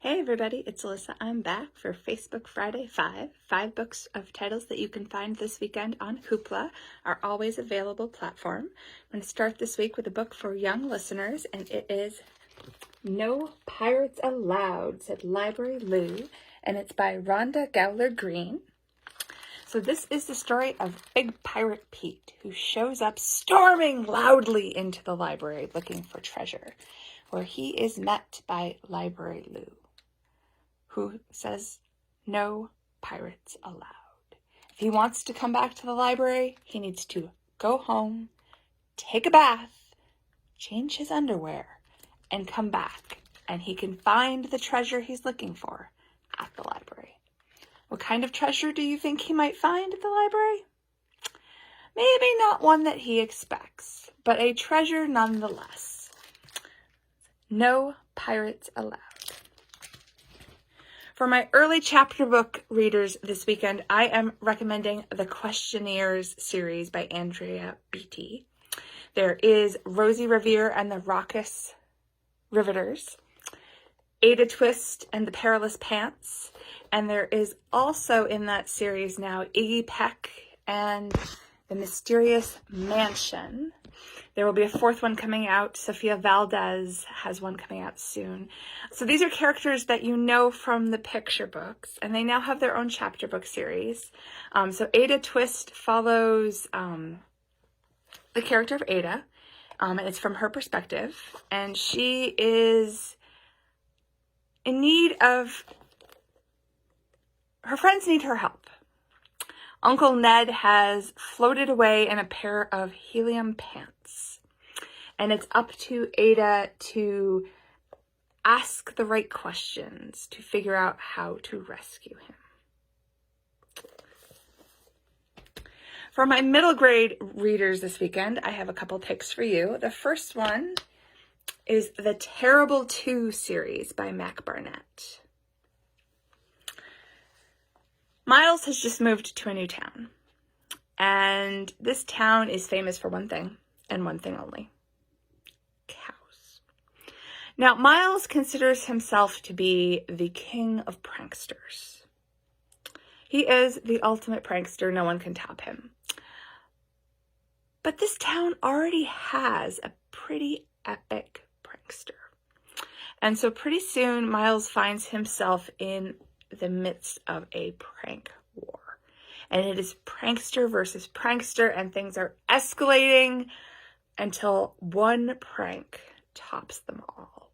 Hey everybody, it's Alyssa. I'm back for Facebook Friday 5. 5 books of titles that you can find this weekend on Hoopla, our always available platform. I'm going to start this week with a book for young listeners, and it is No Pirates Allowed, said Library Lou, and it's by Rhonda Gowler Green. So this is the story of Big Pirate Pete, who shows up storming loudly into the library looking for treasure, where he is met by Library Lou, who says no pirates allowed. If he wants to come back to the library, he needs to go home, take a bath, change his underwear, and come back, and he can find the treasure he's looking for at the library. What kind of treasure do you think he might find at the library? Maybe not one that he expects, but a treasure nonetheless. No pirates allowed. For my early chapter book readers this weekend, I am recommending the Questionnaires series by Andrea Beatty. There is Rosie Revere and the Raucous Riveters, Ada Twist and the Perilous Pants, and there is also in that series now Iggy Peck and the Mysterious Mansion. There will be a 4th one coming out. Sofia Valdez has one coming out soon. So these are characters that you know from the picture books, and they now have their own chapter book series. So Ada Twist follows the character of Ada, and it's from her perspective, and she is in need of, her friends need her help. Uncle Ned has floated away in a pair of helium pants, and it's up to Ada to ask the right questions to figure out how to rescue him. For my middle grade readers this weekend, I have a couple picks for you. The first one is the Terrible 2 series by Mac Barnett. Miles has just moved to a new town, and this town is famous for one thing, and one thing only: cows. Now, Miles considers himself to be the king of pranksters. He is the ultimate prankster. No one can top him. But this town already has a pretty epic prankster. And so pretty soon, Miles finds himself in the midst of a prank war. And it is prankster versus prankster, and things are escalating until one prank tops them all.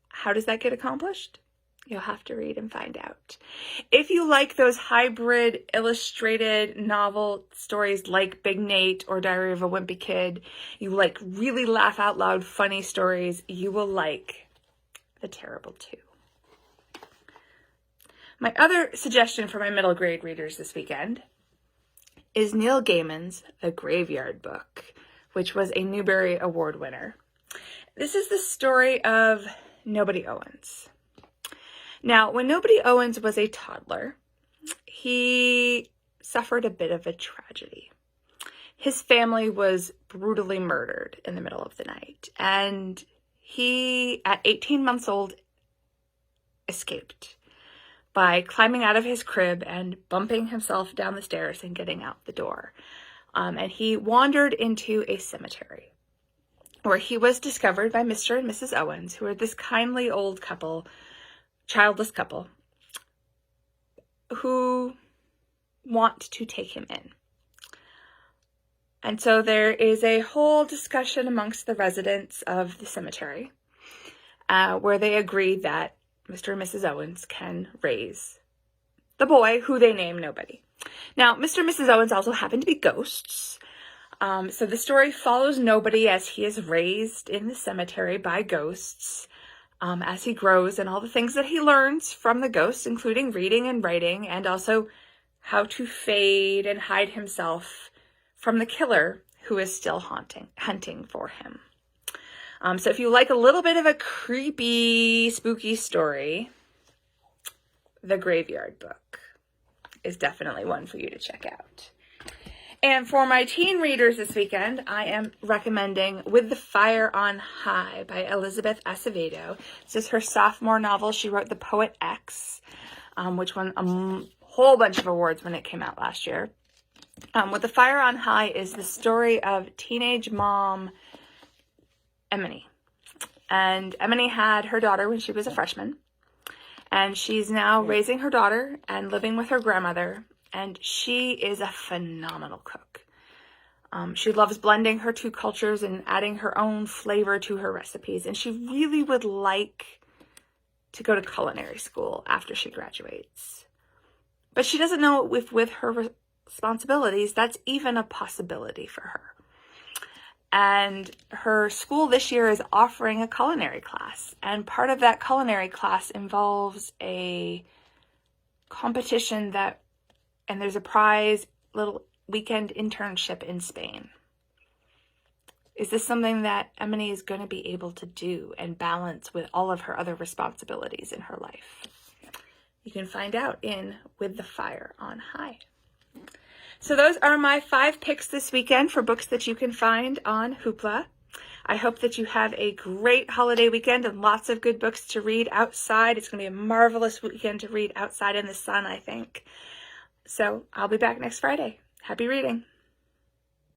How does that get accomplished? You'll have to read and find out. If you like those hybrid illustrated novel stories like Big Nate or Diary of a Wimpy Kid, you like really laugh out loud funny stories, you will like The Terrible 2. My other suggestion for my middle grade readers this weekend is Neil Gaiman's The Graveyard Book, which was a Newbery Award winner. This is the story of Nobody Owens. Now, when Nobody Owens was a toddler, he suffered a bit of a tragedy. His family was brutally murdered in the middle of the night, and he, at 18 months old, escaped by climbing out of his crib and bumping himself down the stairs and getting out the door. And he wandered into a cemetery where he was discovered by Mr. and Mrs. Owens, who are this kindly old couple, childless couple, who want to take him in. And so there is a whole discussion amongst the residents of the cemetery where they agree that Mr. and Mrs. Owens can raise the boy, who they name Nobody. Now, Mr. and Mrs. Owens also happen to be ghosts. So the story follows Nobody as he is raised in the cemetery by ghosts as he grows, and all the things that he learns from the ghosts, including reading and writing, and also how to fade and hide himself from the killer who is still hunting for him. So if you like a little bit of a creepy, spooky story, The Graveyard Book is definitely one for you to check out. And for my teen readers this weekend, I am recommending With the Fire on High by Elizabeth Acevedo. This is her sophomore novel. She wrote The Poet X, which won a whole bunch of awards when it came out last year. With the Fire on High is the story of teenage mom Emily. And Emily had her daughter when she was a freshman. And she's now raising her daughter and living with her grandmother. And she is a phenomenal cook. She loves blending her two cultures and adding her own flavor to her recipes. And she really would like to go to culinary school after she graduates. But she doesn't know if with her responsibilities, that's even a possibility for her. And her school this year is offering a culinary class. And part of that culinary class involves a competition and there's a prize little weekend internship in Spain. Is this something that Emily is going to be able to do and balance with all of her other responsibilities in her life? You can find out in With the Fire on High. So those are my 5 picks this weekend for books that you can find on Hoopla. I hope that you have a great holiday weekend and lots of good books to read outside. It's going to be a marvelous weekend to read outside in the sun, I think. So I'll be back next Friday. Happy reading.